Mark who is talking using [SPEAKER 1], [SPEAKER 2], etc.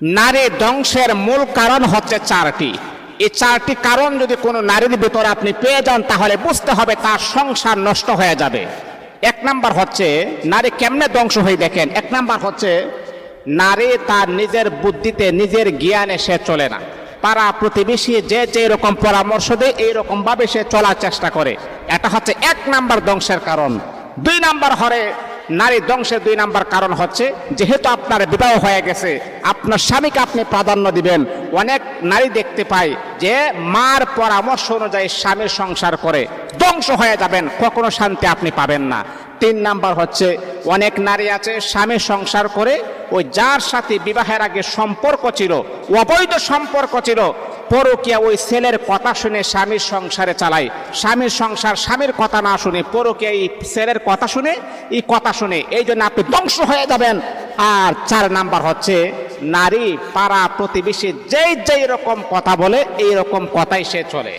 [SPEAKER 1] নারী ধ্বংসের মূল কারণ হচ্ছে চারটি। এই চারটি কারণ যদি কোনো নারীর ভিতরে আপনি পেয়ে যান তাহলে বুঝতে হবে তার সংসার নষ্ট হয়ে যাবে। এক নাম্বার হচ্ছে নারী কেমনে ধ্বংস হয়ে, দেখেন। এক নাম্বার হচ্ছে নারী তার নিজের বুদ্ধিতে নিজের জ্ঞানে সে চলে না। পাড়া প্রতিবেশী যে যে রকম পরামর্শ দেয় এইরকম ভাবে সে চলার চেষ্টা করে, এটা হচ্ছে এক নাম্বার ধ্বংসের কারণ। দুই নাম্বার হরে নারী ধ্বংসের দুই নাম্বার কারণ হচ্ছে যেহেতু আপনার বিবাহ হয়ে গেছে আপনার স্বামীকে আপনি প্রাধান্য দিবেন। অনেক নারী দেখতে পাই যে মার পরামর্শ অনুযায়ী স্বামীর সংসার করে, ধ্বংস হয়ে যাবেন, কখনো শান্তি আপনি পাবেন না। তিন নাম্বার হচ্ছে অনেক নারী আছে স্বামীর সংসার করে ওই যার সাথে বিবাহের আগে সম্পর্ক ছিল, অবৈধ সম্পর্ক ছিল, পরকীয়া ওই ছেলের কথা শুনে স্বামীর সংসারে চালায়, স্বামীর সংসার স্বামীর কথা না শুনে পরকীয়া এই ছেলের কথা শুনে এই জন্য আপনি ধ্বংস হয়ে যাবেন। আর চার নাম্বার হচ্ছে নারী পাড়া প্রতিবেশী যেই যেই রকম কথা বলে এই রকম কথাই সে চলে।